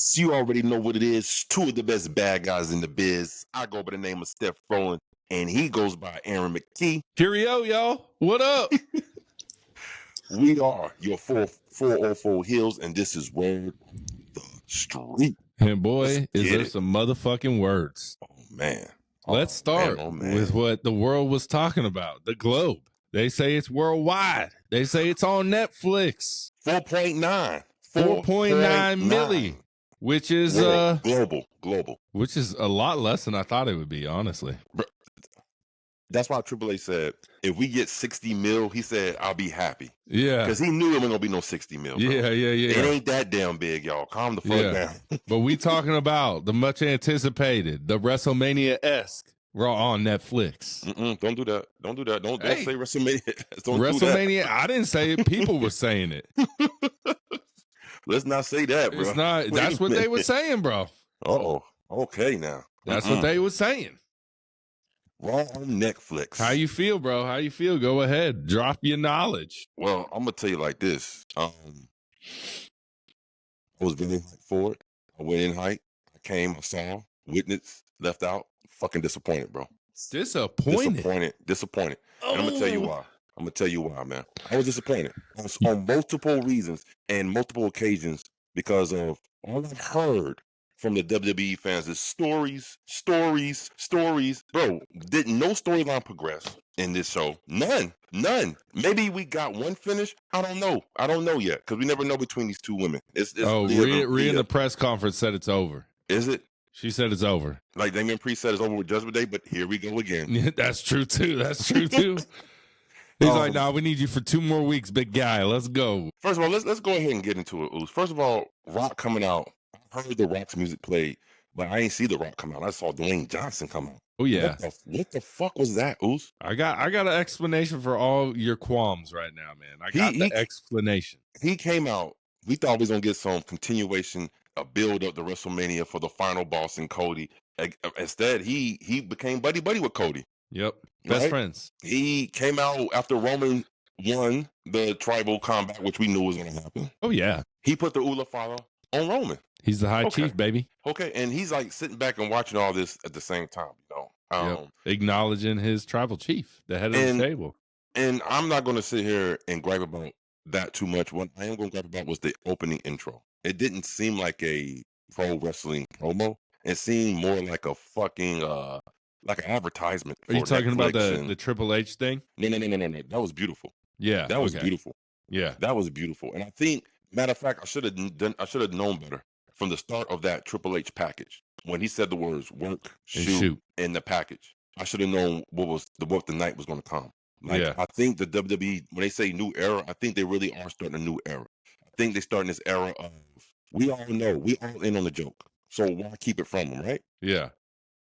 Yes, you already know what it is. Two of the best bad guys in the biz. I go by the name of Steph Rollins, and he goes by Aaron McKee. Cheerio, y'all. What up? We are your 404 Heels, and this is Word the Street. And boy, is there some motherfucking words. Oh, man. Let's start with what the world was talking about, the globe. They say it's worldwide. They say it's on Netflix. 4.9. 4.9 milli, which is global. Which is a lot less than I thought it would be, honestly. That's why Triple H said, if we get 60 mil, he said, I'll be happy. Yeah. Because he knew it wasn't going to be no 60 mil. Bro. Yeah. It ain't that damn big, y'all. Calm the fuck down. But we talking about the much anticipated, the WrestleMania-esque Raw on Netflix. Don't do that. Don't say WrestleMania. WrestleMania, I didn't say it. People were saying it. Let's not say that, bro. It's not. That's what they were saying, bro. Oh, okay now. That's what they were saying. Raw on Netflix. How you feel, bro? How you feel? Go ahead. Drop your knowledge. Well, I'm gonna tell you like this. I was very hyped for it. I went in hype. I came, I saw, witnessed, left out. Fucking disappointed, bro. Disappointed. And I'm gonna tell you why, man. I was disappointed on multiple reasons and multiple occasions because of all I've heard from the WWE fans is stories. Bro, did no storyline progress in this show? None. Maybe we got one finish. I don't know yet because we never know between these two women. Rhea in the press conference said it's over. Is it? She said it's over. Like Damian Priest said it's over with Judgment Day, but here we go again. Yeah, that's true too. He's like, nah, we need you for 2 more weeks, big guy. Let's go. First of all, let's go ahead and get into it, Oos. First of all, Rock coming out. I heard the Rock's music played, but I ain't see the Rock come out. I saw Dwayne Johnson come out. Oh yeah. What the fuck was that, Oos? I got an explanation for all your qualms right now, man. I got the explanation. He came out. We thought we was gonna get some continuation, a build up to WrestleMania for the final boss and Cody. Instead, he became buddy with Cody. Yep. Best friends. He came out after Roman won the tribal combat, which we knew was going to happen. Oh, yeah. He put the Ula Fala on Roman. He's the high chief, baby. Okay, and he's like sitting back and watching all this at the same time, acknowledging his tribal chief, the head of the table. And I'm not going to sit here and gripe about that too much. What I am going to gripe about was the opening intro. It didn't seem like a pro wrestling promo. It seemed more like a fucking like an advertisement. Are you talking about the Triple H thing? No. That was beautiful. Yeah, that was beautiful. Yeah, that was beautiful. And I think, matter of fact, I should have known better from the start of that Triple H package when he said the words "work, shoot" in the package. I should have known what the night was going to come. I think the WWE, when they say new era, I think they really are starting a new era. I think they're starting this era of we all know, we all in on the joke. So why keep it from them, right? Yeah.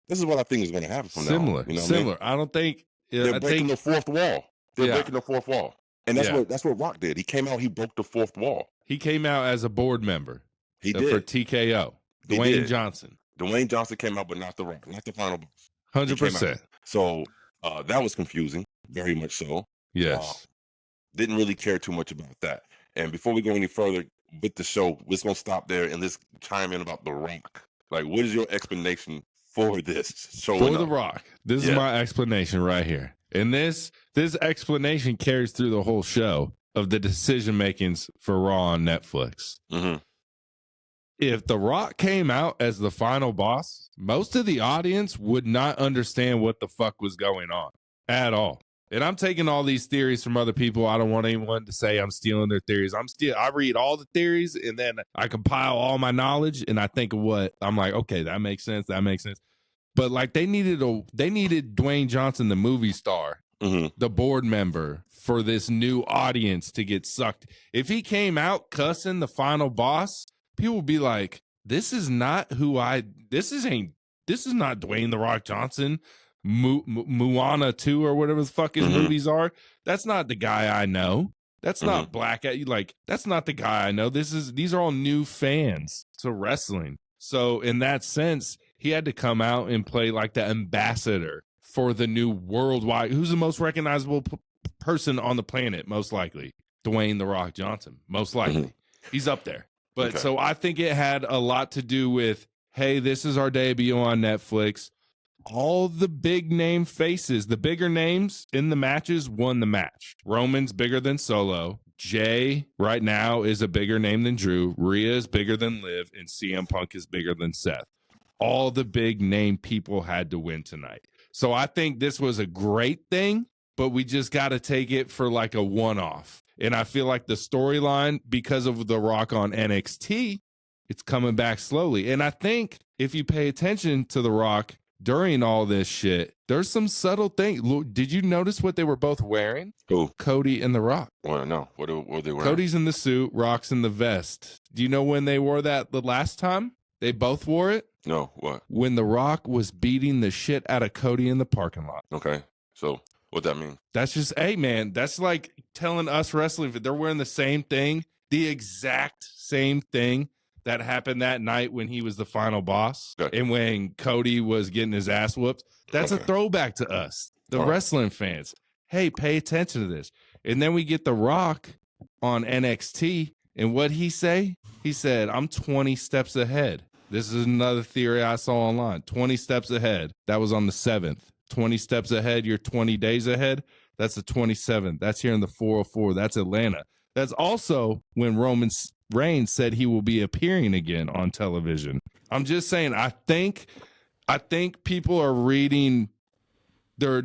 This is what I think is going to happen from now on. Similar. I don't think they're breaking the fourth wall. Breaking the fourth wall, and that's what Rock did. He came out. He broke the fourth wall. He came out as a board member. He did for TKO. Dwayne Johnson. Dwayne Johnson came out, but not the Rock, not the final boss. 100%. So that was confusing, very much so. Yes. Didn't really care too much about that. And before we go any further with the show, we're just gonna stop there and let's chime in about the Rock. Like, what is your explanation for this show? For the Rock. This is my explanation right here. And this explanation carries through the whole show of the decision makings for Raw on Netflix. Mm-hmm. If The Rock came out as the final boss, most of the audience would not understand what the fuck was going on at all. And I'm taking all these theories from other people. I don't want anyone to say I'm stealing their theories. I read all the theories and then I compile all my knowledge and I think of what I'm like, okay, that makes sense. But like they needed Dwayne Johnson, the movie star, the board member, for this new audience to get sucked. If he came out cussing the final boss, people would be like, this is not this is not Dwayne the Rock Johnson. Moana 2 or whatever the fuck his movies are. That's not the guy I know. That's not that's not the guy I know. These are all new fans to wrestling. So in that sense, he had to come out and play like the ambassador for the new worldwide. Who's the most recognizable person on the planet? Most likely Dwayne the Rock Johnson. Most likely. He's up there. But Okay. so I think it had a lot to do with, hey, this is our debut on Netflix. All the big name faces, the bigger names in the matches won the match. Roman's bigger than Solo. Jay right now is a bigger name than Drew. Rhea is bigger than Liv, and CM Punk is bigger than Seth. All the big name people had to win tonight. So I think this was a great thing, but we just got to take it for like a one-off. And I feel like the storyline, because of The Rock on NXT, it's coming back slowly. And I think if you pay attention to The Rock during all this shit, there's some subtle things. Did you notice what they were both wearing? Who? Cody and The Rock. Well, no. What were they wearing? Cody's in the suit, Rock's in the vest. Do you know when they wore that the last time? They both wore it? No, what? When The Rock was beating the shit out of Cody in the parking lot. Okay. So what that mean? That's just, hey, man, that's like telling us wrestling, they're wearing the same thing, the exact same thing that happened that night when he was the final boss, okay. and when Cody was getting his ass whooped. That's a throwback to us, the wrestling fans. Hey, pay attention to this. And then we get The Rock on NXT, and what he say? He said, I'm 20 steps ahead. This is another theory I saw online. 20 steps ahead. That was on the 7th. 20 steps ahead, you're 20 days ahead. That's the 27th. That's here in the 404. That's Atlanta. That's also when Roman Reigns said he will be appearing again on television. I'm just saying, I think people are reading, they're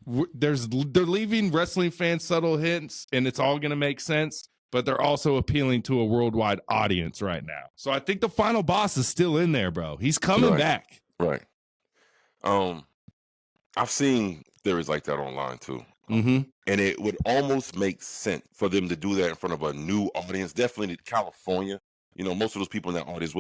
leaving wrestling fans subtle hints, and it's all going to make sense, but they're also appealing to a worldwide audience right now. So I think the final boss is still in there, bro. He's coming back. Right. I've seen theories like that online too. Mm-hmm. And it would almost make sense for them to do that in front of a new audience. Definitely California. You know, most of those people in that audience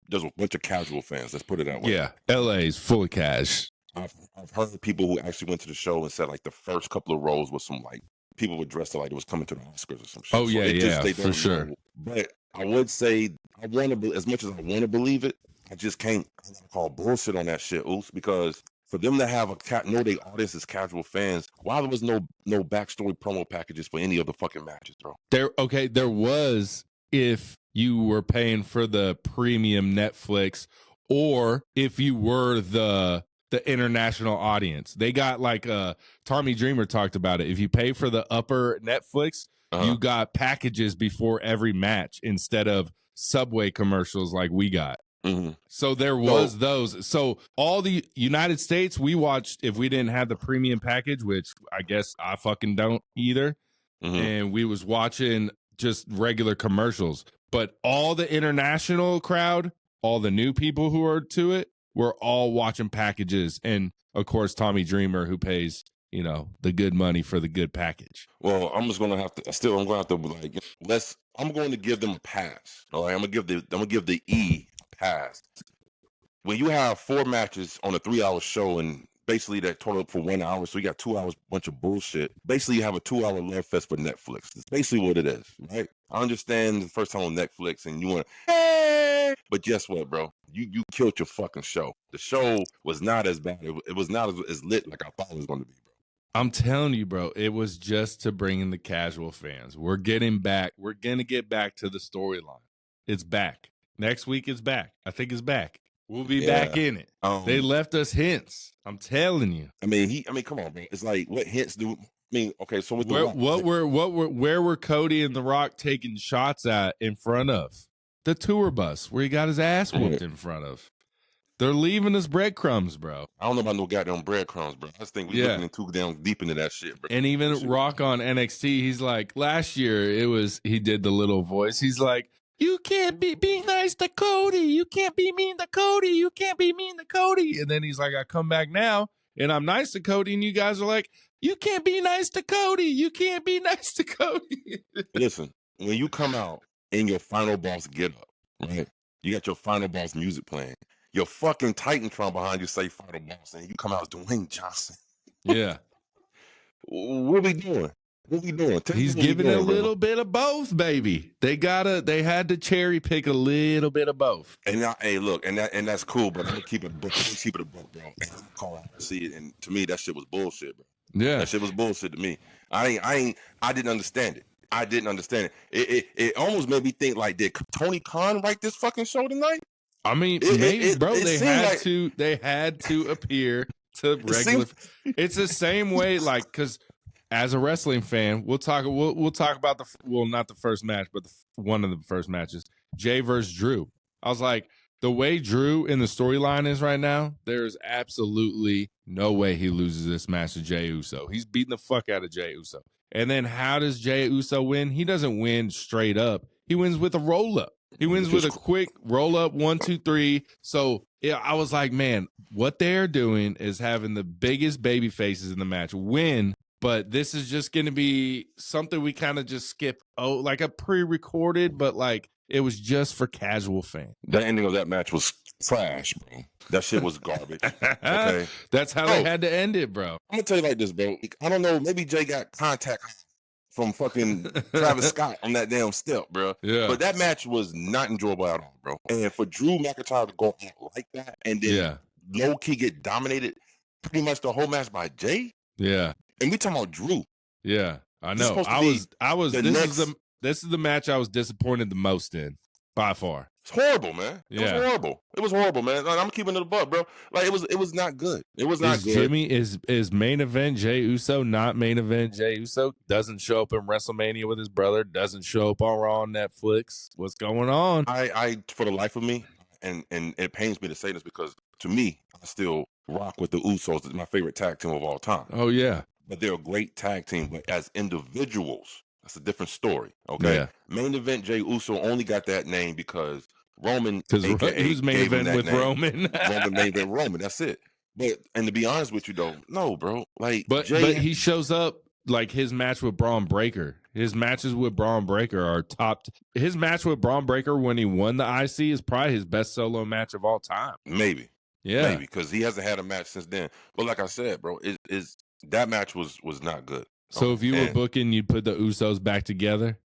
there's a bunch of casual fans. Let's put it that way. Yeah. LA's full of cash. I've heard people who actually went to the show and said like the first couple of rows was some like people were dressed like it was coming to the Oscars or some shit. Oh, yeah, they for sure. know. But I would say I want to, as much as I want to believe it, I just can't call bullshit on that shit, Oos, because for them to have know their audience as casual fans, why there was no backstory promo packages for any of the fucking matches, bro? There was if you were paying for the premium Netflix, or if you were the international audience. They got like Tommy Dreamer talked about it. If you pay for the upper Netflix, you got packages before every match instead of Subway commercials like we got. Mm-hmm. So there was those. So all the United States, we watched if we didn't have the premium package, which I guess I fucking don't either. Mm-hmm. And we was watching just regular commercials. But all the international crowd, all the new people who are to it, we're all watching packages. And of course, Tommy Dreamer, who pays, you know, the good money for the good package. Well, I'm going to have to like, I'm going to give them a pass. All right. I'm going to give the E pass. When you have 4 matches on a 3-hour show and basically that total up for 1 hour, so you got 2 hours, bunch of bullshit. Basically, you have a 2-hour love fest for Netflix. That's basically what it is, right? I understand the first time on Netflix and you want to, hey! But guess what, bro? You killed your fucking show. The show was not as bad. It was not as lit like I thought it was going to be, bro. I'm telling you, bro, it was just to bring in the casual fans. We're getting back. We're going to get back to the storyline. It's back. Next week it's back. I think it's back. We'll be back in it. They left us hints. I'm telling you. I mean, come on, bro. It's like, what hints do? I mean, okay, so with where were Cody and The Rock taking shots at in front of the tour bus where he got his ass whooped in front of? They're leaving us breadcrumbs, bro. I don't know about no goddamn breadcrumbs, bro. I just think we're looking too down deep into that shit, bro. And even Rock on NXT, he's like, last year he did the little voice. He's like, you can't be nice to Cody. You can't be mean to Cody. You can't be mean to Cody. And then he's like, I come back now and I'm nice to Cody. And you guys are like, you can't be nice to Cody. You can't be nice to Cody. Listen, when you come out in your final boss get up, right? You got your final boss music playing. Your fucking Titantron behind you say final boss, and you come out as Dwayne Johnson. Yeah. What we doing? What we doing? He's giving a little bit of both, baby. They had to cherry pick a little bit of both. And now, hey, look, and that's cool, but I'm gonna keep it a book, bro. And I'm calling out, see it, and to me, that shit was bullshit, bro. Yeah, that shit was bullshit to me. I didn't understand it. I didn't understand it. It almost made me think like, did Tony Khan write this fucking show tonight? I mean, maybe, bro. They had like, they had to appear to regular. It's the same way, like, because as a wrestling fan, we'll talk about not the first match, but one of the first matches, Jay versus Drew. I was like, the way Drew in the storyline is right now, there is absolutely no way he loses this match to Jey Uso. He's beating the fuck out of Jey Uso. And then how does Jey Uso win? He doesn't win straight up. He wins with a roll up. He wins with a quick roll up, 1, 2, 3. So yeah, I was like, man, what they're doing is having the biggest baby faces in the match win. But this is just going to be something we kind of just skip. Oh, like a pre-recorded, but like it was just for casual fans. The ending of that match was trash, bro. That shit was garbage. Okay, that's how they had to end it, bro. I'm gonna tell you like this, bro. I don't know. Maybe Jay got contact from fucking Travis Scott on that damn step, bro. Yeah. But that match was not enjoyable at all, bro. And for Drew McIntyre to go out like that and then low key get dominated pretty much the whole match by Jay. Yeah. And we talking about Drew. Yeah, I know. This is the match I was disappointed the most in, by far. It's horrible, man. It was horrible. It was horrible, man. Like, I'm keeping it above, bro. Like it was not good. It was not good. Jimmy is main event Jey Uso, not main event Jey Uso. Doesn't show up in WrestleMania with his brother. Doesn't show up on Raw on Netflix. What's going on? I for the life of me, and it pains me to say this because to me, I still rock with the Usos. It's my favorite tag team of all time. Oh yeah. But they're a great tag team. But as individuals, that's a different story. Okay. Yeah. Main event Jey Uso only got that name because Roman. Because who's main event with name. Roman? Roman main event Roman. That's it. But and to be honest with you though, no, bro. Like, but he shows up like his match with Braun Breaker. His matches with Braun Breaker are top. His match with Braun Breaker when he won the IC is probably his best solo match of all time. Maybe. Yeah. Maybe because he hasn't had a match since then. But like I said, bro, that match was not good. So if you were booking, you'd put the Usos back together?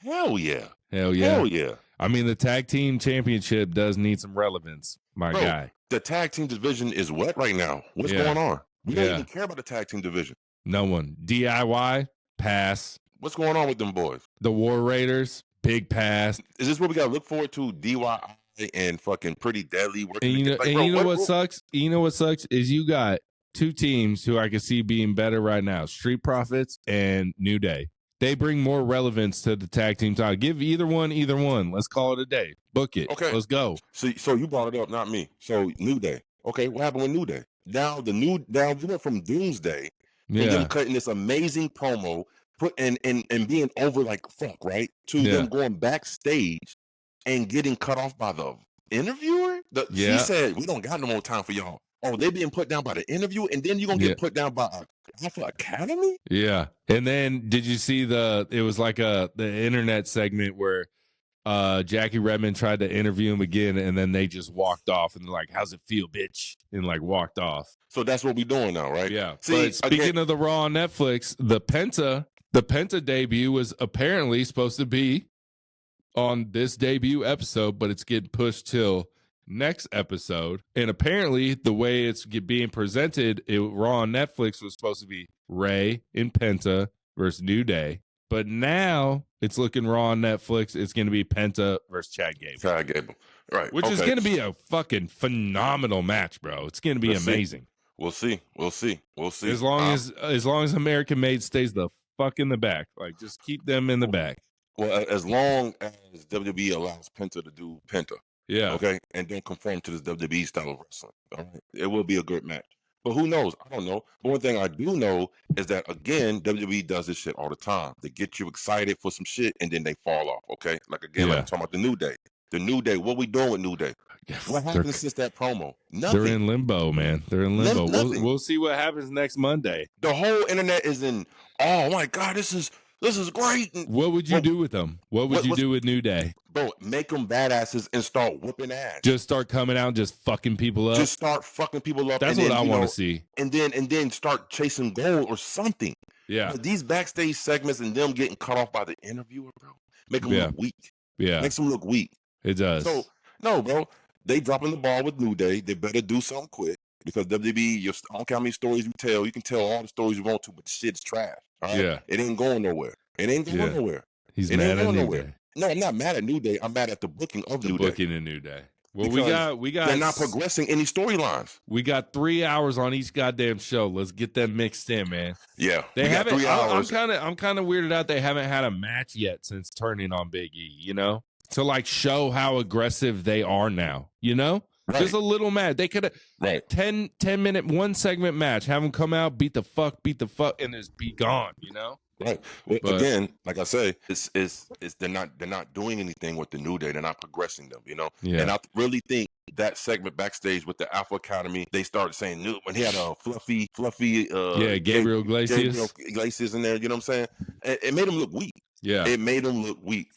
Hell yeah. Hell yeah. Hell yeah. I mean, the tag team championship does need some relevance, my guy. The tag team division is what right now? What's going on? We don't even care about the tag team division. No one. DIY, pass. What's going on with them boys? The War Raiders, big pass. Is this what we got to look forward to? DIY and fucking Pretty Deadly working. And you know what sucks? You know what sucks is you got two teams who I can see being better right now: Street Profits and New Day. They bring more relevance to the tag team title. Give either one. Let's call it a day. Book it. Okay, let's go. So you brought it up, not me. So New Day. Okay, what happened with New Day? Now we went from Doomsday and them cutting this amazing promo, and being over like fuck, right? To them going backstage and getting cut off by the interviewer. She said, "We don't got no more time for y'all." Oh, they being put down by the interview, and then you're gonna get put down by Alpha Academy? Yeah. And then did you see it was like the internet segment where Jackie Redmond tried to interview him again, and then they just walked off and like, "How's it feel, bitch?" and like walked off. So that's what we're doing now, right? Yeah. See, but speaking of the Raw on Netflix, the Penta debut was apparently supposed to be on this debut episode, but it's getting pushed till next episode. And apparently the way it's being presented, Raw on Netflix was supposed to be Rey and Penta versus New Day, but now it's looking Raw on Netflix, it's going to be Penta versus Chad Gable. Right, which is going to be a fucking phenomenal match, bro. It's going to be amazing. We'll see. As long as American Made stays the fuck in the back, like just keep them in the back. Well, as long as WWE allows Penta to do Penta. Yeah. Okay. And don't conform to this WWE style of wrestling. All right. It will be a good match. But who knows? I don't know. But one thing I do know is that, again, WWE does this shit all the time. They get you excited for some shit and then they fall off. Okay. Like, again, like I'm talking about the New Day. The New Day. What we doing with New Day? What happened since that promo? Nothing. They're in limbo, man. They're in limbo. We'll see what happens next Monday. The whole internet is in, oh my God, this is great. What would you do with them? What would you do with New Day? Bro, make them badasses and start whooping ass. Just start coming out and just fucking people up. Just start fucking people up. That's what I want to see. And then start chasing gold or something. Yeah. But these backstage segments and them getting cut off by the interviewer, bro, make them look weak. Yeah. Makes them look weak. It does. So, no, bro, they dropping the ball with New Day. They better do something quick because WWE, I don't care how many stories you can tell all the stories you want to, but the shit's trash. All right? Yeah. It ain't going nowhere. It ain't going nowhere. He's it mad ain't at going New nowhere. Day. No, I'm not mad at New Day. I'm mad at the booking of New Day. Booking in New Day. Well, Because we got. they're not progressing any storylines. We got 3 hours on each goddamn show. Let's get them mixed in, man. Yeah, they haven't. 3 hours. I'm kind of weirded out. They haven't had a match yet since turning on Big E. You know, to like show how aggressive they are now. You know, just a little mad. They could have 10 minute 1 segment match. Have them come out, beat the fuck, and just be gone. You know. Right. Well, again, like I say, it's they're not doing anything with the New Day. They're not progressing them, you know. Yeah. And I really think that segment backstage with the Alpha Academy, they started saying new when he had a fluffy Gabriel Iglesias in there, you know what I'm saying? It made him look weak. Yeah. It made him look weak.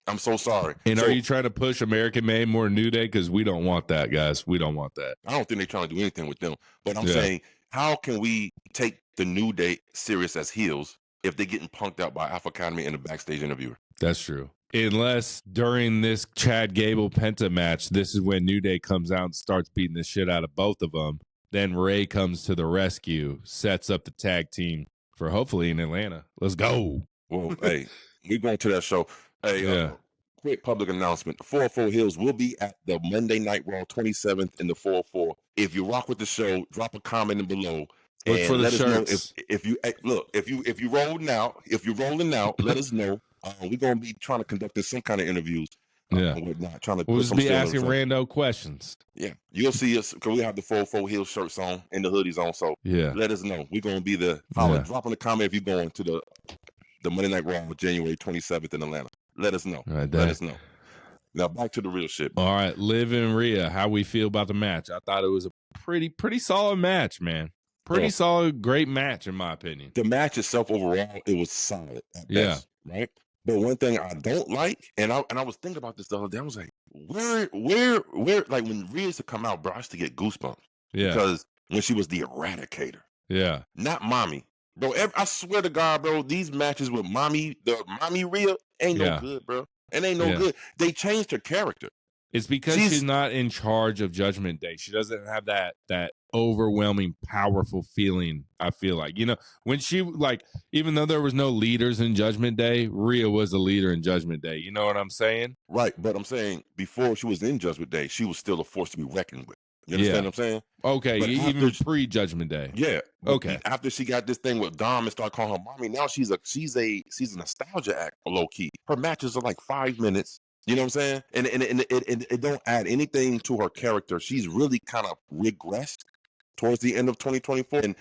I'm so sorry. And are you trying to push American Made more New Day? Because we don't want that, guys. We don't want that. I don't think they're trying to do anything with them. But I'm saying, how can we take the New Day serious as heels if they're getting punked out by Alpha Academy in a backstage interviewer? That's true. Unless during this Chad Gable Penta match, this is when New Day comes out and starts beating the shit out of both of them. Then Ray comes to the rescue, sets up the tag team for hopefully in Atlanta. Let's go. Well, hey, we're going to that show. Hey, quick public announcement. The 404 HEELZ will be at the Monday Night Raw 27th in the 404. If you rock with the show, drop a comment in below. Look and for the let shirts. us know if you rolling out, let us know. We're gonna be trying to conduct some kind of interviews. And whatnot, trying to we'll just be asking rando questions. Yeah, you'll see us because we have the 404 HEELZ shirts on and the hoodies on. So let us know. We're gonna be the drop in the comment if you're going to the Monday Night Raw January 27th in Atlanta. Let us know. Let us know. Now back to the real shit. All right, Liv and Rhea, how we feel about the match? I thought it was a pretty solid match, man. Pretty solid, great match in my opinion. The match itself overall, it was solid at best, right? But one thing I don't like, and I was thinking about this the other day, I was like, where, like when Rhea used to come out, bro, I used to get goosebumps. Yeah. Because when she was the Eradicator. Yeah. Not Mommy. Bro, I swear to God, bro, these matches with Mommy Rhea ain't no good, bro. It ain't no good. They changed her character. It's because she's not in charge of Judgment Day. She doesn't have that overwhelming, powerful feeling, I feel like. You know, when she, like, even though there was no leaders in Judgment Day, Rhea was a leader in Judgment Day. You know what I'm saying? Right, but I'm saying before she was in Judgment Day, she was still a force to be reckoned with. You understand what I'm saying? Okay, but even pre-Judgment Day. Yeah. Okay. After she got this thing with Dom and started calling her mommy, now she's a nostalgia act, low key. Her matches are like 5 minutes. You know what I'm saying? And it don't add anything to her character. She's really kind of regressed towards the end of 2024 and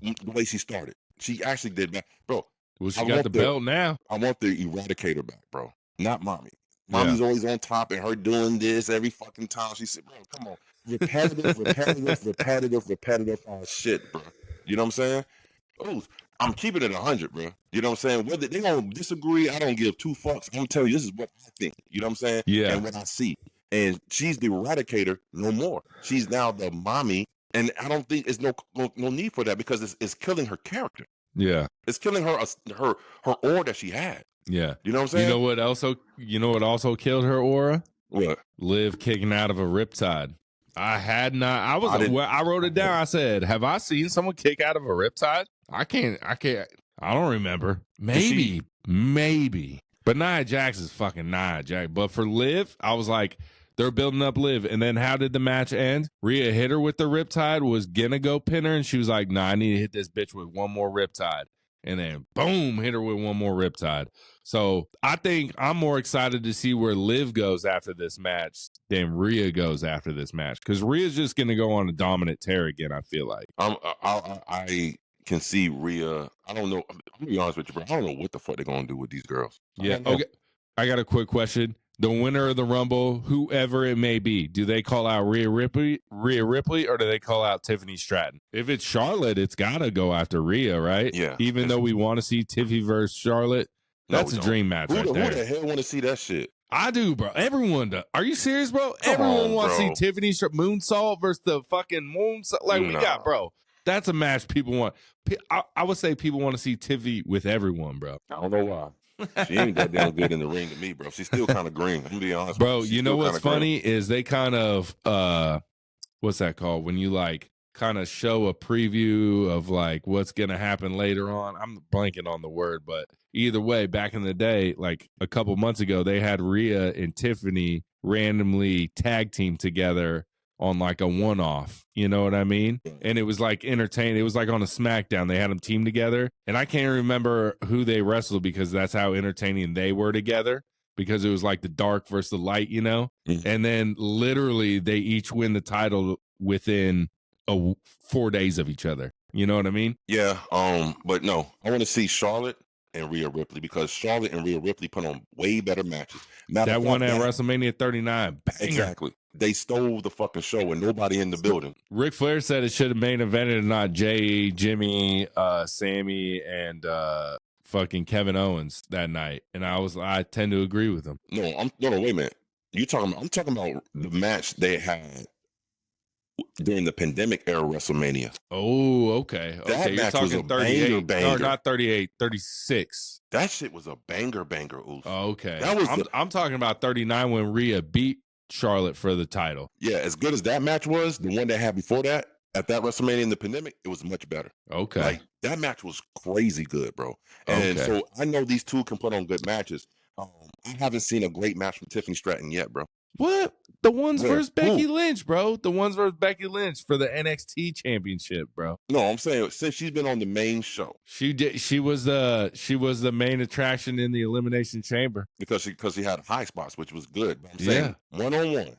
the way she started. She actually did back. Bro. Well, she got the belt now. I want the Eradicator back, bro. Not Mommy. Mommy's always on top and her doing this every fucking time. She said, bro, come on. Repetitive shit, bro. You know what I'm saying? Oh, I'm keeping it 100, bro. You know what I'm saying? Whether they don't disagree, I don't give 2 fucks. I'm telling you, this is what I think. You know what I'm saying? Yeah. And what I see. And she's the Eradicator no more. She's now the Mommy. And I don't think there's no need for that because it's killing her character. Yeah. It's killing her aura that she had. Yeah. You know what I'm saying? You know what also killed her aura? What? Liv kicking out of a riptide. I wrote it down. I said, have I seen someone kick out of a riptide? I don't remember. Maybe. But Nia Jax is fucking Nia Jax. But for Liv, I was like, they're building up Liv. And then how did the match end? Rhea hit her with the riptide, was gonna go pin her, and she was like, nah, I need to hit this bitch with one more riptide. And then boom, hit her with one more riptide. So I think I'm more excited to see where Liv goes after this match than Rhea goes after this match. Because Rhea's just going to go on a dominant tear again, I feel like. I can see Rhea. I don't know. I'm going to be honest with you, bro. I don't know what the fuck they're going to do with these girls. Yeah. Okay. I got a quick question. The winner of the Rumble, whoever it may be, do they call out Rhea Ripley, or do they call out Tiffany Stratton? If it's Charlotte, it's got to go after Rhea, right? Yeah. Even though we want to see Tiffy versus Charlotte, that's a dream match there. Who the hell want to see that shit? I do, bro. Everyone does. Are you serious, bro? Everyone wants to see Tiffany Moonsault versus the fucking Moonsault. Like, we got, bro. That's a match people want. I would say people want to see Tiffy with everyone, bro. I don't know why. She ain't that damn good in the ring to me, bro. She's still kind of green. I'm gonna be honest, bro. You know what's funny is they kind of what's that called when you like kind of show a preview of like what's gonna happen later on. I'm blanking on the word, but either way, back in the day, like a couple months ago, they had Rhea and Tiffany randomly tag team together on like a one-off, you know what I mean? And it was like entertaining. It was like on a SmackDown. They had them team together, and I can't remember who they wrestled because that's how entertaining they were together, because it was like the dark versus the light, you know? And then literally they each win the title within 4 days of each other. You know what I mean? Yeah. But no, I want to see Charlotte and Rhea Ripley, because Charlotte and Rhea Ripley put on way better matches. That one at WrestleMania 39. Banger. Exactly. They stole the fucking show and nobody in the building. Ric Flair said it should have main evented and not Jay, Jimmy, Sammy, and fucking Kevin Owens that night. And I tend to agree with him. No, wait a minute. I'm talking about the match they had during the pandemic era WrestleMania. Oh, okay. That You're match talking was a 38. banger. Or not 38, 36. That shit was a banger. Oof. Okay. That was I'm talking about 39 when Rhea beat Charlotte for the title. Yeah, as good as that match was, the one they had before that, at that WrestleMania in the pandemic, it was much better. Okay. Like, that match was crazy good, bro. And so I know these two can put on good matches. I haven't seen a great match from Tiffany Stratton yet, bro. What? The ones versus Becky Lynch, bro. The ones versus Becky Lynch for the NXT championship, bro. No, I'm saying since she's been on the main show. She was the main attraction in the Elimination Chamber. Because she had high spots, which was good. But I'm saying one-on-one.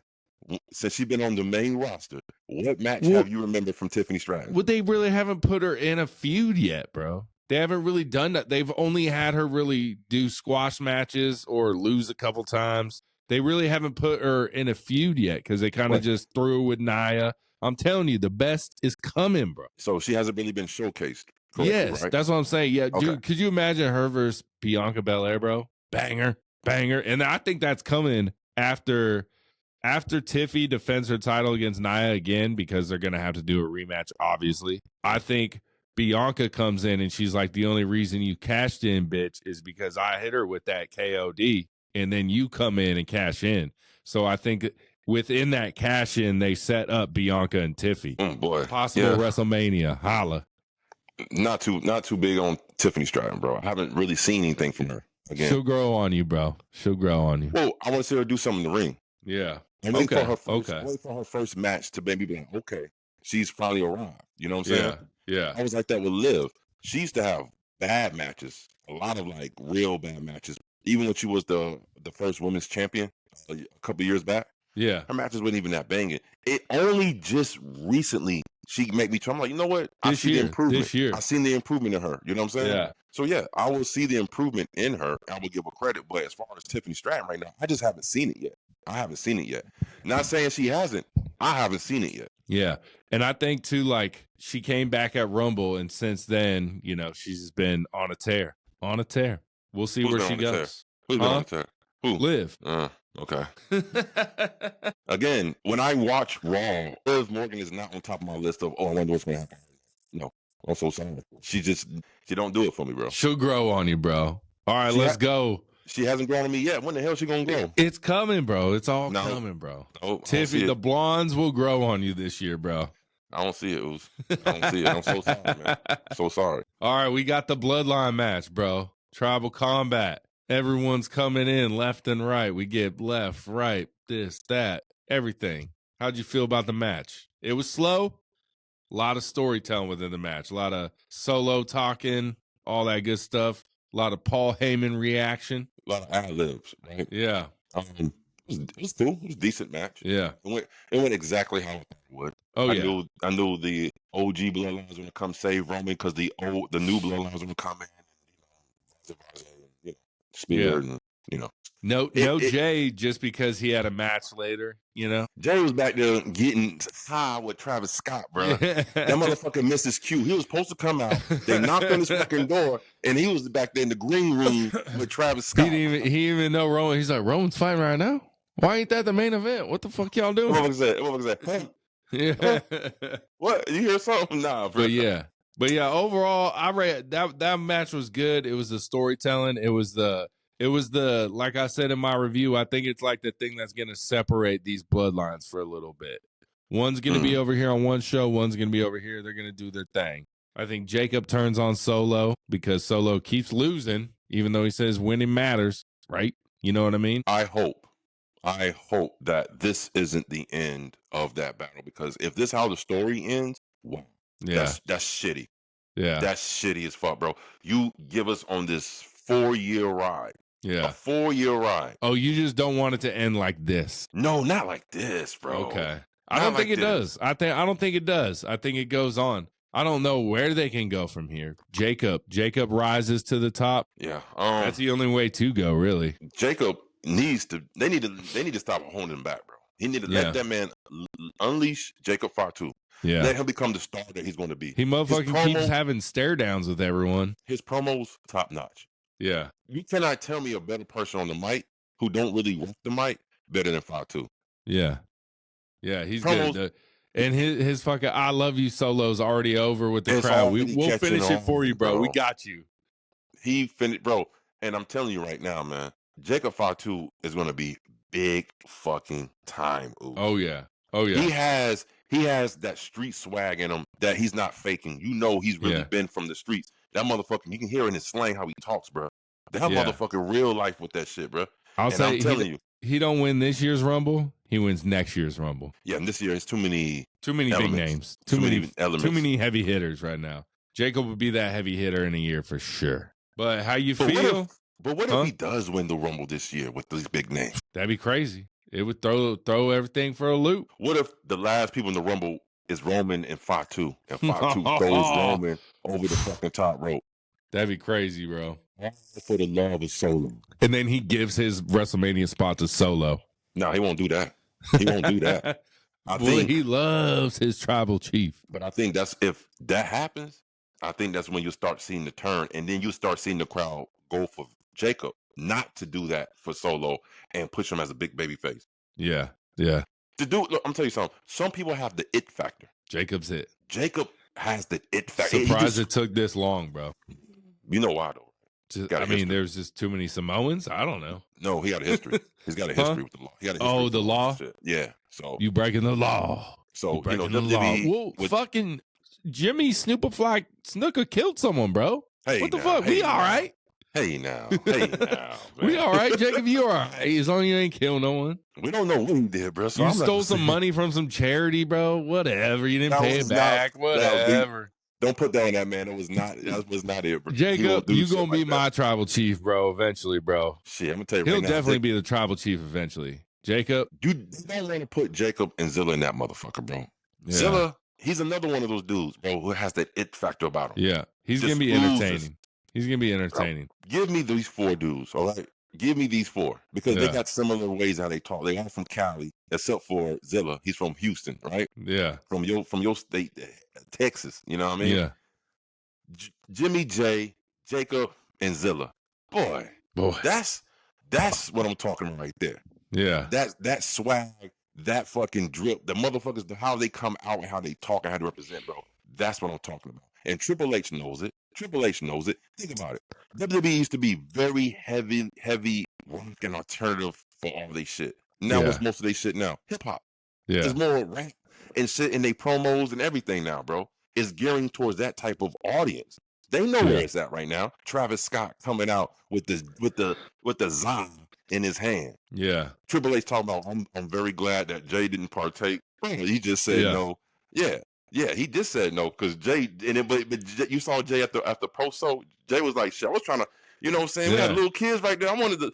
Since she's been on the main roster, what match have you remembered from Tiffany Stratton? Well, they really haven't put her in a feud yet, bro. They haven't really done that. They've only had her really do squash matches or lose a couple times. They really haven't put her in a feud yet because they kind of just threw with Nia. I'm telling you, the best is coming, bro. So she hasn't really been showcased. Yes, right? That's what I'm saying. Yeah, dude, could you imagine her versus Bianca Belair, bro? Banger. And I think that's coming after Tiffy defends her title against Nia again, because they're going to have to do a rematch, obviously. I think Bianca comes in and she's like, the only reason you cashed in, bitch, is because I hit her with that KOD, and then you come in and cash in. So I think within that cash in, they set up Bianca and Tiffy. Oh, boy. Possible WrestleMania. Holla. Not too big on Tiffany Stratton, bro. I haven't really seen anything from her. Again, she'll grow on you, bro. She'll grow on you. Well, I want to see her do something in the ring. Yeah. I'm waiting for her first match to maybe be like, okay, she's finally arrived. You know what I'm saying? Yeah. I was like that with Liv. She used to have bad matches, a lot of like real bad matches. Even when she was the first women's champion a couple years back. Yeah. Her matches weren't even that banging. It only just recently she made me try. I'm like, you know what? I see the improvement. This year. I seen the improvement in her. You know what I'm saying? Yeah. So yeah, I will see the improvement in her. I will give her credit. But as far as Tiffany Stratton right now, I just haven't seen it yet. Not saying she hasn't. I haven't seen it yet. Yeah. And I think too, like, she came back at Rumble, and since then, you know, she's been on a tear. We'll see where she goes. Who's been on a tear? Who? Liv. Okay. Again, when I watch Raw, Liv Morgan is not on top of my list of, I wonder what's going to happen. No, I'm so sorry. She don't do it for me, bro. She'll grow on you, bro. All right, let's go. She hasn't grown on me yet. When the hell is she going to grow? It's coming, bro. It's all coming, bro. No, Tiffy, the blondes will grow on you this year, bro. I don't see it, Ooze. I don't see it. I'm so sorry, man. So sorry. All right, we got the Bloodline match, bro. Tribal Combat. Everyone's coming in left and right. We get left, right, this, that, everything. How'd you feel about the match? It was slow. A lot of storytelling within the match. A lot of solo talking, all that good stuff. A lot of Paul Heyman reaction. A lot of ad-libs, right? Yeah. It was cool. It was a decent match. Yeah. It went exactly how I thought it would. I knew the OG Bloodlines were going to come save Roman because the new Bloodlines were going to come in and, Spear and, No Jay just because he had a match later, Jay was back there getting high with Travis Scott, bro. That motherfucker missed his cue. He was supposed to come out. They knocked on his fucking door, and he was back there in the green room with Travis Scott. He didn't even know Roman. He's like, Roman's fighting right now? Why ain't that the main event? What the fuck y'all doing? What was that? Hey. Yeah. What? You hear something? Nah, bro. But yeah, overall, I read that match was good. It was the storytelling. It was the like I said in my review, I think it's like the thing that's going to separate these bloodlines for a little bit. One's going to be over here on one show. One's going to be over here. They're going to do their thing. I think Jacob turns on Solo because Solo keeps losing. even though he says winning matters, right? You know what I mean? I hope that this isn't the end of that battle, because if this is how the story ends, wow, Yeah. that's shitty. Yeah. That's shitty as fuck, bro. You give us on this 4-year ride. Yeah. A 4-year ride. Oh, you just don't want it to end like this. No, not like this, bro. Okay. I don't think it does. I don't think it does. I think it goes on. I don't know where they can go from here. Jacob rises to the top. Yeah. That's the only way to go, really. Jacob needs to they need to stop holding him back, bro. He need to let that man unleash Jacob Fatu. Yeah. Let him become the star that he's going to be. He motherfucking keeps having stare downs with everyone. His promos top notch. Yeah. You cannot tell me a better person on the mic who don't really work the mic better than Fatu. Yeah. Yeah, he's good. And his fucking I love you solo's already over with the crowd. We'll finish it for you, bro. We got you. He finished, bro. And I'm telling you right now, man, Jacob Fatu is going to be big fucking time. Ooh. Oh yeah. Oh yeah. He has that street swag in him that he's not faking. You know he's really been from the streets. That motherfucker, you can hear in his slang how he talks, bro. That motherfucker real life with that shit, bro. I'm telling you, he don't win this year's Rumble. He wins next year's Rumble. Yeah, and this year it's too many elements. Big names, too many elements, too many heavy hitters right now. Jacob would be that heavy hitter in a year for sure. But how you feel? What if he does win the Rumble this year with these big names? That'd be crazy. It would throw everything for a loop. What if the last people in the Rumble is Roman and Fatu, and Fatu throws Roman over the fucking top rope? That'd be crazy, bro. For the love of Solo. And then he gives his WrestleMania spot to Solo. No, he won't do that. He won't do that. I think he loves his tribal chief. But I think if that happens, I think that's when you start seeing the turn, and then you start seeing the crowd go for Jacob not to do that for Solo and push him as a big baby face. Yeah, yeah. Look, I'm telling you something. Some people have the it factor. Jacob's it. Jacob has the it factor. Surprised it took this long, bro. You know why though? There's just too many Samoans. I don't know. No, he got a history. He's got a history with the law. He got a history the law. Shit. Yeah. So you breaking the law. So you know, WWE. Well, fucking Jimmy Snooker killed someone, bro. Hey, what the fuck? We all right. Hey now. We all right, Jacob. You all right? As long as you ain't kill no one. We don't know what he did, bro. So you stole some money from some charity, bro. Whatever. You didn't pay it back. Whatever. Don't put that on that man. That was not it, bro. Jacob, you gonna be my tribal chief, bro, eventually, bro. Shit, I'm gonna tell you He'll definitely be the tribal chief eventually. Jacob. You don't want to put Jacob and Zilla in that motherfucker, bro. Yeah. Zilla, he's another one of those dudes, bro, who has that it factor about him. Yeah. He's gonna be entertaining. He's gonna be entertaining. Bro, give me these 4 dudes, all right? Give me these 4. Because they got similar ways how they talk. They all from Cali, except for Zilla. He's from Houston, right? Yeah. From your state, Texas. You know what I mean? Yeah. Jimmy J, Jacob, and Zilla. Boy, that's what I'm talking about right there. Yeah. That swag, that fucking drip, the motherfuckers, how they come out and how they talk and how they represent, bro. That's what I'm talking about. And Triple H knows it. Think about it. WWE used to be very heavy rock and alternative for all they shit. Now what's most of they shit now? Hip hop. Yeah. There's more rap and shit in they promos and everything now, bro. It's gearing towards that type of audience. They know where it's at right now. Travis Scott coming out with the za in his hand. Yeah. Triple H talking about I'm very glad that Jay didn't partake. He just said no. Yeah, he just said no because Jay but you saw Jay at the post, so Jay was like, shit, I was trying to, you know what I'm saying? We got little kids right there. I wanted to,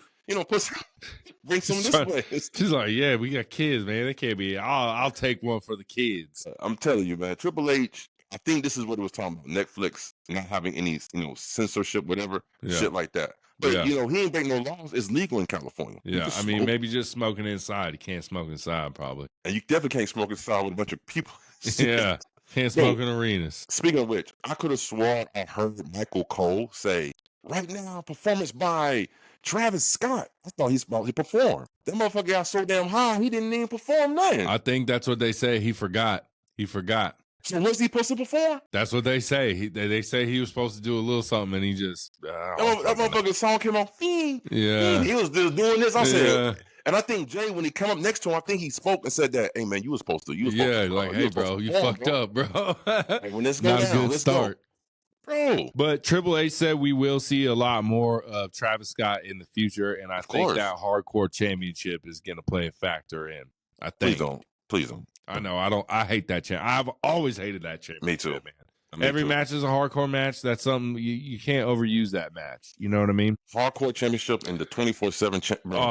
bring some this way. She's like, yeah, we got kids, man. They can't be. I'll take one for the kids. I'm telling you, man. Triple H, I think this is what it was talking about. Netflix not having any, censorship, whatever, shit like that. But he ain't breaking no laws. It's legal in California. Yeah, I mean, maybe just smoking inside. You can't smoke inside, probably. And you definitely can't smoke inside with a bunch of people. Yeah, can't smoke in arenas. Speaking of which, I could have sworn I heard Michael Cole say, "Right now, performance by Travis Scott." I thought he performed. That motherfucker got so damn high, he didn't even perform nothing. I think that's what they say. He forgot. So what's he supposed to perform? That's what they say. They say he was supposed to do a little something, and he just that motherfucking song came on. Yeah, he was just doing this. I said, and I think Jay, when he come up next to him, I think he spoke and said that, "Hey man, you was supposed to. Like, hey bro, you fucked up, bro. Hey, when this goes down, let's start. Bro. But Triple H said we will see a lot more of Travis Scott in the future, and I think that hardcore championship is going to play a factor in. I think. Please don't. I know. I hate that champ. I've always hated that championship. Me too, man. Every match is a hardcore match. That's something you can't overuse that match. You know what I mean? Hardcore championship and the 24/7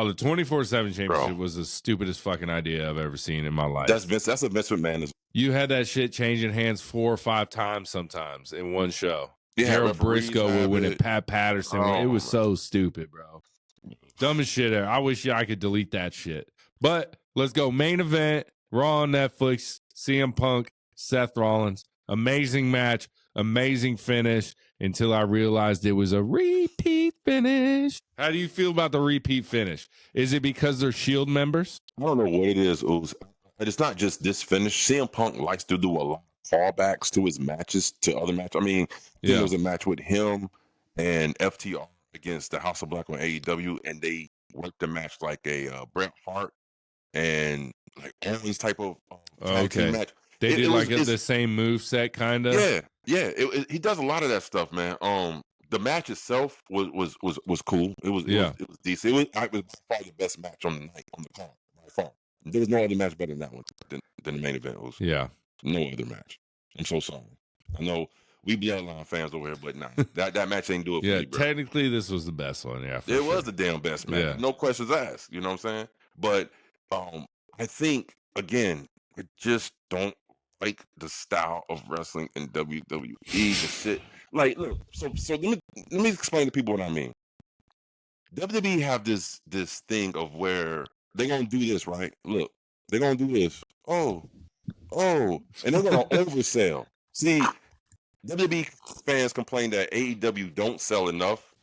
the 24/7 championship was the stupidest fucking idea I've ever seen in my life. That's a Vince McMahon. You had that shit changing hands 4 or 5 times sometimes in one show. Gerald Briscoe would win it. Pat Patterson. It was so stupid, bro. Dumb as shit. I wish I could delete that shit. But let's go. Main event. Raw on Netflix. CM Punk. Seth Rollins. Amazing match, amazing finish until I realized it was a repeat finish. How do you feel about the repeat finish? Is it because they're Shield members? I don't know what it is, Ooze. But it's not just this finish. CM Punk likes to do a lot of callbacks to his matches, to other matches. I mean, there was a match with him and FTR against the House of Black on AEW, and they worked the match like a Bret Hart and like Owens type of match. They did the same move set, kind of. Yeah. He does a lot of that stuff, man. The match itself was cool. It was decent. It was probably the best match on the night on the card by far. There was no other match better than that one than the main event. It was no other match. I'm so sorry. I know we Bloodline fans over here, but nah, that match ain't do it for me, bro. Technically, this was the best one. Yeah, it was the damn best match. Yeah. No questions asked. You know what I'm saying? But I think again, I just don't like the style of wrestling in WWE. The shit. Like, look, so let me explain to people what I mean. WWE have this thing of where they're gonna do this, right? Look, they're gonna do this. Oh, and they're gonna oversell. See, WWE fans complain that AEW don't sell enough,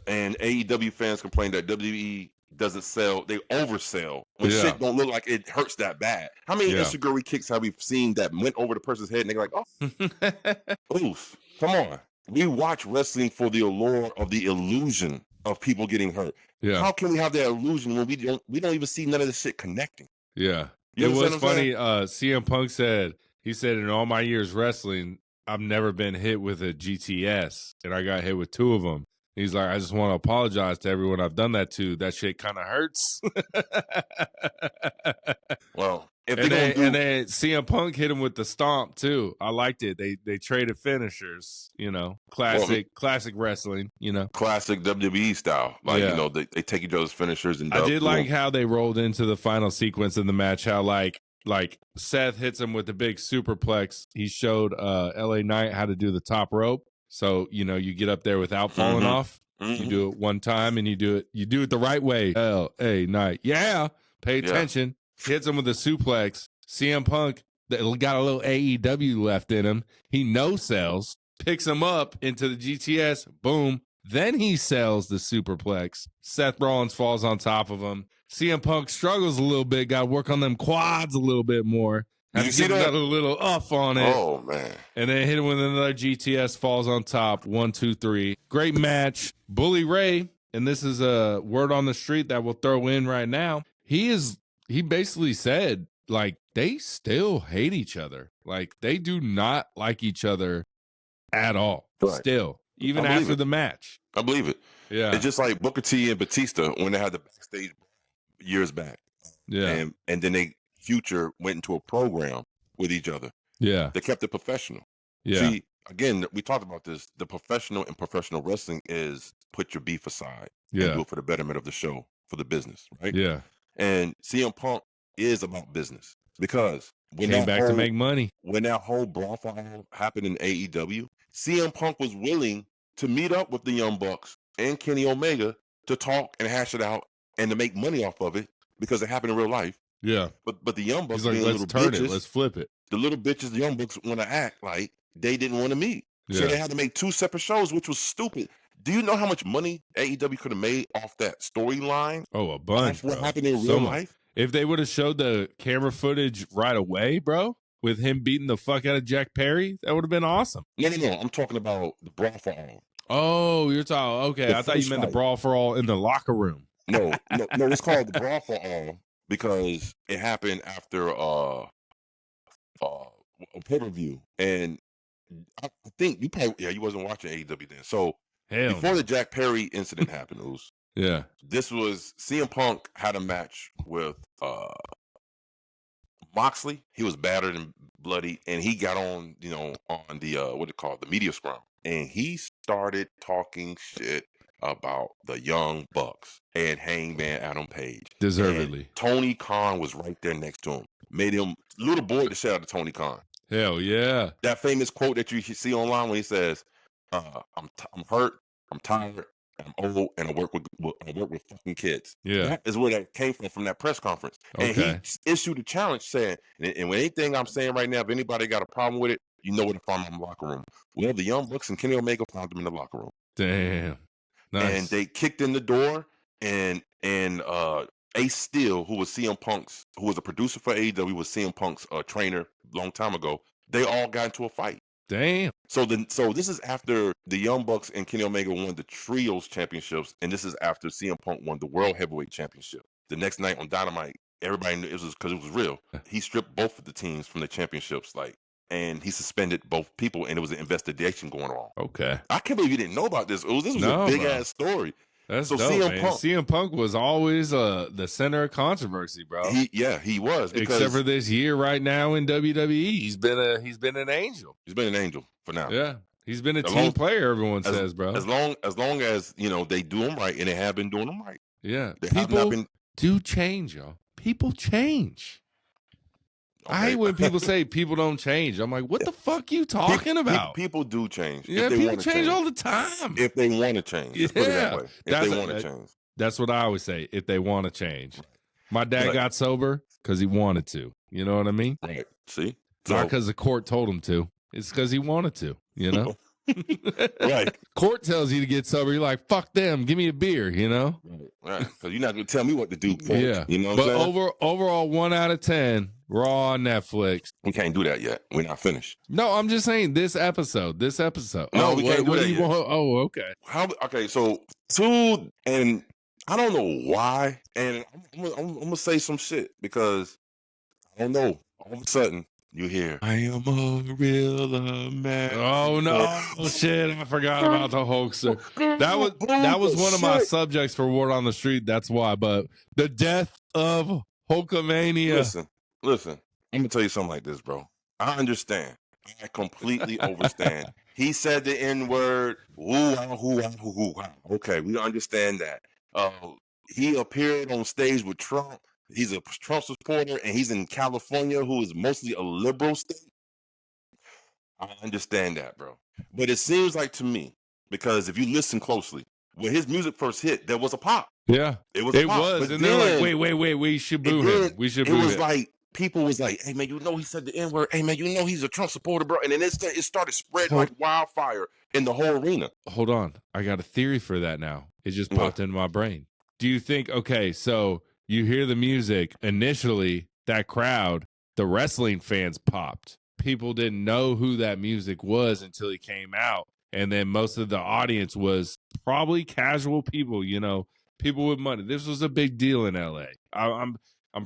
and AEW fans complain that WWE doesn't sell. They oversell when shit don't look like it hurts that bad. How many Instagram kicks have we seen that went over the person's head and they're like, oh, oof, come on. We watch wrestling for the allure of the illusion of people getting hurt. Yeah. How can we have that illusion when we don't even see none of this shit connecting? Yeah. It was funny. CM Punk said in all my years wrestling, I've never been hit with a GTS, and I got hit with 2 of them. He's like, I just want to apologize to everyone I've done that to. That shit kind of hurts. Well, and then CM Punk hit him with the stomp too. I liked it. They traded finishers. You know, classic wrestling. You know, classic WWE style. Like you know, they take each other's finishers and. I did like how they rolled into the final sequence in the match. How like Seth hits him with the big superplex. He showed LA Knight how to do the top rope. So, you know, you get up there without falling off. You do it one time and you do it the right way. LA Knight. Yeah. Pay attention. Hits him with a suplex. CM Punk got a little AEW left in him. He no-sells, picks him up into the GTS. Boom. Then he sells the superplex. Seth Rollins falls on top of him. CM Punk struggles a little bit. Got to work on them quads a little bit more. Have to get another little off on it. Oh, man. And then hit him with another GTS, falls on top. 1, 2, 3. Great match. Bully Ray, and this is a word on the street that we'll throw in right now. He basically said, like, they still hate each other. Like, they do not like each other at all. Right. Still. Even after the match. I believe it. Yeah. It's just like Booker T and Batista when they had the backstage years back. Yeah. And then they Future went into a program with each other. Yeah. They kept it professional. Yeah. See, again, we talked about this. The professional in professional wrestling is put your beef aside and do it for the betterment of the show, for the business, right? Yeah. And CM Punk is about business because when came back to make money. When that whole brawl happened in AEW, CM Punk was willing to meet up with the Young Bucks and Kenny Omega to talk and hash it out and to make money off of it because it happened in real life. Yeah, but the Young Bucks, like, let's turn it, let's flip it. The little bitches, the Young Bucks, want to act like they didn't want to meet, so they had to make 2 separate shows, which was stupid. Do you know how much money AEW could have made off that storyline? Oh, a bunch. What happened in real life? If they would have showed the camera footage right away, bro, with him beating the fuck out of Jack Perry, that would have been awesome. No. I'm talking about the Brawl for All. Oh, you're talking. Okay, I thought you meant the Brawl for All in the locker room. No. It's called the Brawl for All. Because it happened after a pay-per-view, and I think you probably you wasn't watching AEW then. So before the Jack Perry incident happened, this was CM Punk had a match with Moxley. He was battered and bloody, and he got on on the the media scrum, and he started talking shit about the Young Bucks and Hangman Adam Page. Deservedly. And Tony Khan was right there next to him. Made him little boy the shit out of Tony Khan. Hell yeah. That famous quote that you see online when he says, I'm hurt, I'm tired, I'm old, and I work with fucking kids. Yeah. That is where that came from that press conference. And he issued a challenge saying, and with anything I'm saying right now, if anybody got a problem with it, you know where to find them in the locker room. Well, the Young Bucks and Kenny Omega found them in the locker room. Damn. Nice. And they kicked in the door, and Ace Steel, who was CM Punk's, who was a producer for AEW, was CM Punk's trainer a long time ago. They all got into a fight. Damn. So this is after the Young Bucks and Kenny Omega won the Trios championships, and this is after CM Punk won the World Heavyweight Championship. The next night on Dynamite, everybody knew it was because it was real. He stripped both of the teams from the championships, and he suspended both people, and there was an investigation going on. Okay. I can't believe you didn't know about this. This was a big ass story. That's so dope, CM Punk was always the center of controversy, bro. He was. Except for this year right now in WWE, he's been an angel. He's been an angel for now. Yeah, he's been a team player. Everyone says, bro. As long as they do him right, and they have been doing him right. Yeah, people do change, y'all. People change. Okay. I hate when people say people don't change. I'm like, what the fuck you talking about? People do change. Yeah, people change all the time. If they want to change. Let's put it that way. If they want to change. That's what I always say, if they want to change. My dad got sober because he wanted to. You know what I mean? Right. See? Not because the court told him to. It's because he wanted to, you know? Right. Court tells you to get sober. You're like, fuck them. Give me a beer, you know? Right. Because you're not going to tell me what to do. Yeah. You know what I'm saying? Overall, 1 out of 10, Raw on Netflix. We can't do that yet. We're not finished. No, I'm just saying this episode. No, we can't do that yet. Okay. Okay, so 2, and I don't know why, and I'm going to say some shit because I don't know. All of a sudden, you hear, I am a real man. Oh no! Shit! I forgot about the Hulkster. That was one of my subjects for Word on the Street. That's why. But the death of Hulkamania. Listen. I'm gonna tell you something like this, bro. I understand. I completely understand. He said the N-word. Okay, we understand that. He appeared on stage with Trump. He's a Trump supporter, and he's in California, who is mostly a liberal state. I understand that, bro. But it seems like to me, because if you listen closely, when his music first hit, there was a pop. Yeah, it was. And they're like, wait, we should boo him. We should boo him. It was like people was like, hey man, you know he said the N-word. Hey man, you know he's a Trump supporter, bro. And then it started spreading like wildfire in the whole arena. Hold on, I got a theory for that now. It just popped into my brain. Do you think? Okay, so. You hear the music, initially, that crowd, the wrestling fans popped. People didn't know who that music was until he came out. And then most of the audience was probably casual people, people with money. This was a big deal in LA. I'm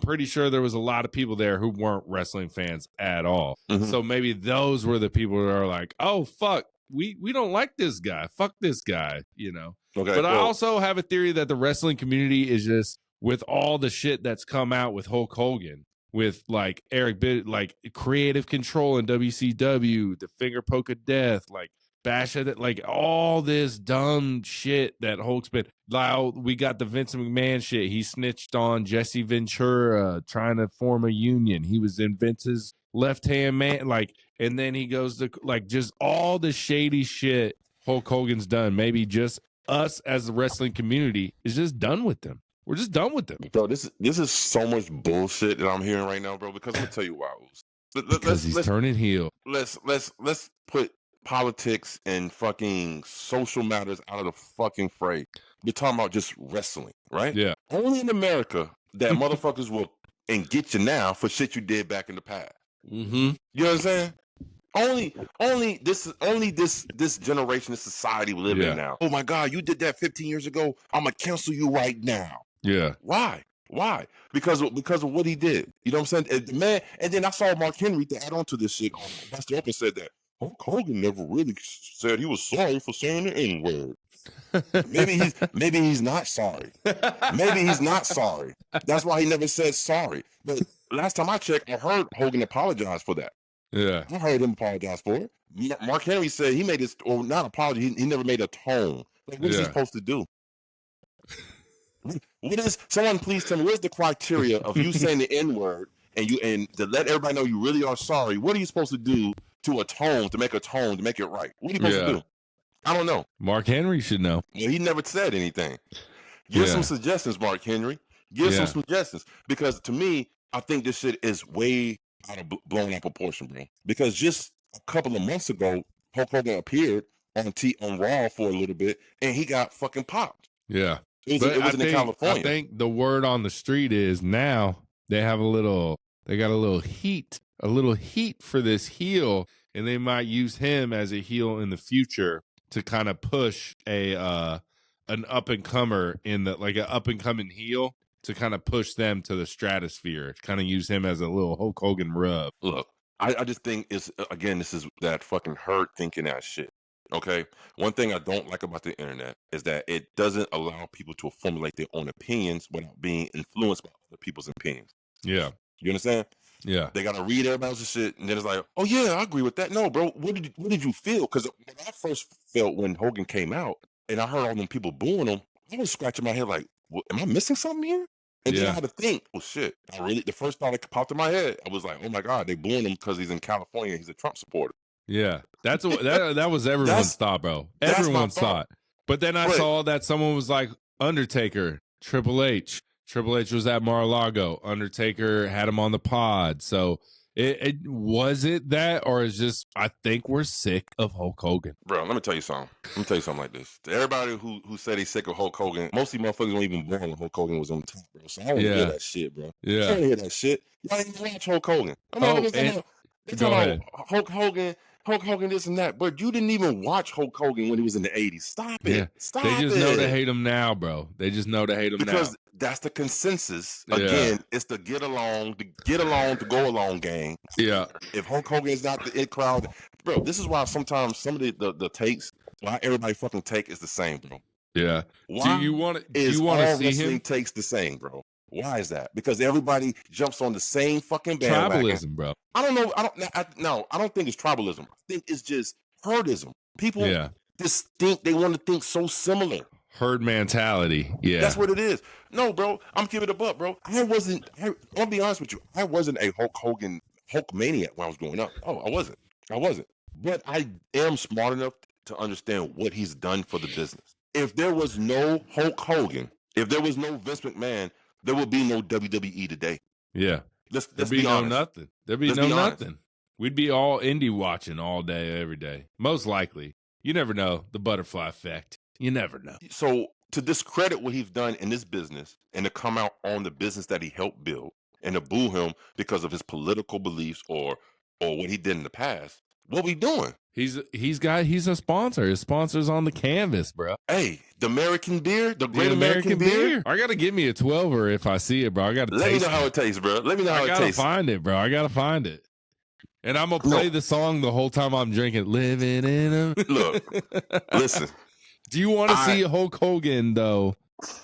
pretty sure there was a lot of people there who weren't wrestling fans at all. Mm-hmm. So maybe those were the people who are like, oh, fuck, we don't like this guy. Fuck this guy, Okay, but I also have a theory that the wrestling community is just, with all the shit that's come out with Hulk Hogan, with like Eric Bitt, like creative control in WCW, the finger poke of death, like bash at it, like all this dumb shit that Hulk's been. Like, we got the Vince McMahon shit. He snitched on Jesse Ventura trying to form a union. He was in Vince's left-hand man, and then he goes to just all the shady shit Hulk Hogan's done. Maybe just us as the wrestling community is just done with them. We're just done with them. Bro, this is so much bullshit that I'm hearing right now, bro, because I'm going to tell you why. Because he's turning heel. Let's put politics and fucking social matters out of the fucking fray. We're talking about just wrestling, right? Yeah. Only in America that motherfuckers will and get you now for shit you did back in the past. Mm-hmm. You know what I'm saying? Only this generation, this society we live in now. Oh my God, you did that 15 years ago. I'm gonna cancel you right now. Yeah. Why? Because of what he did. You know what I'm saying? Man, and then I saw Mark Henry to add on to this shit. Buster Open said that Hulk Hogan never really said he was sorry for saying the N-word. Maybe he's not sorry. Maybe he's not sorry. That's why he never said sorry. But last time I checked, I heard Hogan apologize for that. Yeah. I heard him apologize for it. Mark Henry said he made this, or not apology, he never made a tone. Like, what is he supposed to do? What is, someone please tell me, what's the criteria of you saying the N-word and to let everybody know you really are sorry? What are you supposed to do to atone, to make it right? What are you supposed to do? I don't know. Mark Henry should know. Well, he never said anything. Give some suggestions, Mark Henry. Give some suggestions. Because to me, I think this shit is way out of blown out proportion, bro. Because just a couple of months ago, Hulk Hogan appeared on Raw for a little bit, and he got fucking popped. Yeah. It was in California. I think the word on the street is now they got a little heat for this heel, and they might use him as a heel in the future to kind of push an up and comer an up and coming heel to kind of push them to the stratosphere. Kind of use him as a little Hulk Hogan rub. Look, I just think this is that fucking herd thinking ass shit. Okay, one thing I don't like about the internet is that it doesn't allow people to formulate their own opinions without being influenced by other people's opinions. Yeah, you understand? Yeah, they gotta read everybody else's shit, and then it's like, oh yeah, I agree with that. No, bro, what did you feel? Because when I first felt when Hogan came out, and I heard all them people booing him, I was scratching my head like, am I missing something here? And then I had to think, oh shit, the first thought that popped in my head, I was like, oh my god, they booing him because he's in California, he's a Trump supporter. Yeah, that was everyone's thought, bro. Everyone's thought. But then I saw that someone was like, Undertaker, Triple H. Triple H was at Mar-a-Lago. Undertaker had him on the pod. So it was it that, or is just I think we're sick of Hulk Hogan, bro. Let me tell you something. Like this. To everybody who said he's sick of Hulk Hogan, most of you motherfuckers weren't even born when Hulk Hogan was on top, bro. So I don't hear that shit, bro. I don't hear that shit. Y'all didn't even watch Hulk Hogan. They talk about Hulk Hogan, this and that, but you didn't even watch Hulk Hogan when he was in the 80s. Stop it. Yeah. Stop it. They just know to hate him now, bro. They just know to hate him because that's the consensus. Again, it's the get along, to go along gang. Yeah. If Hulk Hogan is not the it crowd, bro, this is why sometimes some of the takes, why everybody fucking take is the same, bro. Yeah. Why do you want to see him? Takes the same, bro. Why is that? Because everybody jumps on the same fucking bandwagon. Tribalism, bro. I don't know. I don't think it's tribalism. I think it's just herdism. People just think they want to think so similar. Herd mentality. Yeah. That's what it is. No, bro. I'm giving it up, bro. I'll be honest with you. I wasn't a Hulk maniac when I was growing up. Oh, I wasn't. But I am smart enough to understand what he's done for the business. If there was no Hulk Hogan, if there was no Vince McMahon, there would be no WWE today. Yeah. There'd be no nothing. There'd be no nothing. We'd be all indie watching all day, every day. Most likely. You never know. The butterfly effect. You never know. So to discredit what he's done in this business and to come out on the business that he helped build and to boo him because of his political beliefs or what he did in the past, what we doing? He's a sponsor. His sponsor's on the canvas, bro. Hey, the American beer, the Great American beer. I gotta give me a 12er if I see it, bro. I gotta let me know how it tastes, bro. Let me know how it tastes. I gotta find it, bro. I gotta find it. And I'm gonna play the song the whole time I'm drinking. Living in a look. Listen. Do you want to see Hulk Hogan though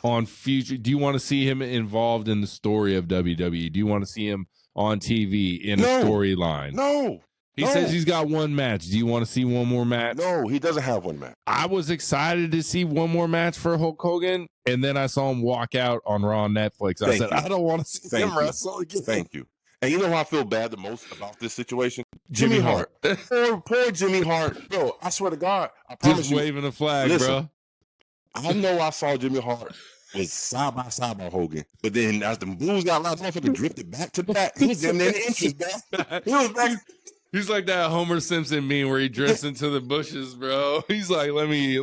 on future? Do you want to see him involved in the story of WWE? Do you want to see him on TV in a storyline? No. He says he's got one match. Do you want to see one more match? No, he doesn't have one match. I was excited to see one more match for Hulk Hogan, and then I saw him walk out on Raw on Netflix. I said, I don't want to see him wrestle again. Thank you. And you know who I feel bad the most about this situation? Jimmy Hart. Poor Jimmy Hart. Bro, I swear to God, I promise just waving a flag, bro. I know I saw Jimmy Hart was side by side by Hogan, but then as the blues got loud, motherfucker drifted back to the back. He was damn near in the inches, bro. He was back. He's like that Homer Simpson meme where he drifts into the bushes, bro. He's like, let me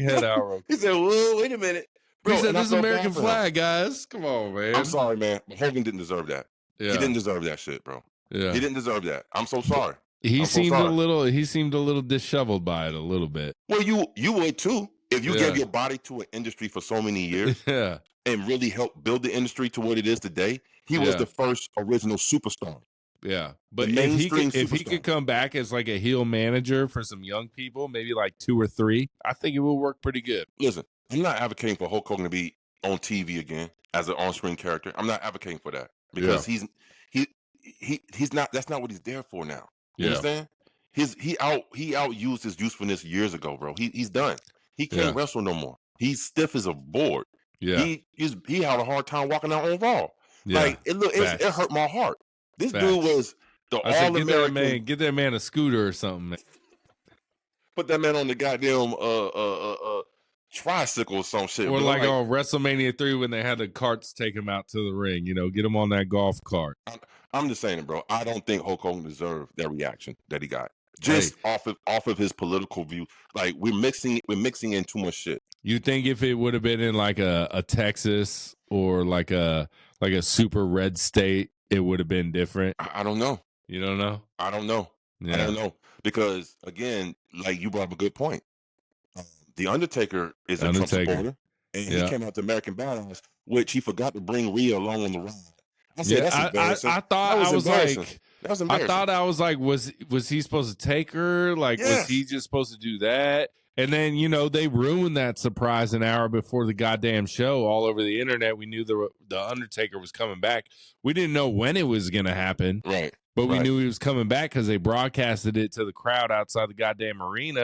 head out real quick. He said, whoa, wait a minute. Bro, he said, this is American flag, guys. Come on, man. I'm sorry, man. But Hogan didn't deserve that. Yeah. He didn't deserve that shit, bro. Yeah. He didn't deserve that. I'm so sorry. He seemed a little disheveled by it a little bit. Well, you would too. If you gave your body to an industry for so many years and really helped build the industry to what it is today, he was the first original superstar. Yeah, but The mainstream if he could come back as like a heel manager for some young people, maybe like 2 or 3, I think it will work pretty good. Listen, I'm not advocating for Hulk Hogan to be on TV again as an on-screen character. I'm not advocating for that because he's not. That's not what he's there for now. You understand? He outused his usefulness years ago, bro. He's done. He can't wrestle no more. He's stiff as a board. Yeah, he had a hard time walking out on Raw. Yeah. Like it hurt my heart. This dude was the all-American. Get that man a scooter or something, man. Put that man on the goddamn tricycle or some shit. Or like on WrestleMania 3 when they had the carts take him out to the ring, get him on that golf cart. I'm just saying it, bro. I don't think Hulk Hogan deserved that reaction that he got. Just off of his political view. Like we're mixing in too much shit. You think if it would have been in like a Texas or like a super red state, it would have been different? I don't know. You don't know? I don't know. Yeah. I don't know. Because again, like you brought up a good point. The Undertaker is a Trump supporter, and he came out to American Badass, which he forgot to bring Rhea along on the ride. I said, that's embarrassing. I thought that was embarrassing. I thought I was like, was he supposed to take her? Like, was he just supposed to do that? And then, they ruined that surprise an hour before the goddamn show all over the internet. We knew the Undertaker was coming back. We didn't know when it was going to happen. Right. But we knew he was coming back because they broadcasted it to the crowd outside the goddamn arena.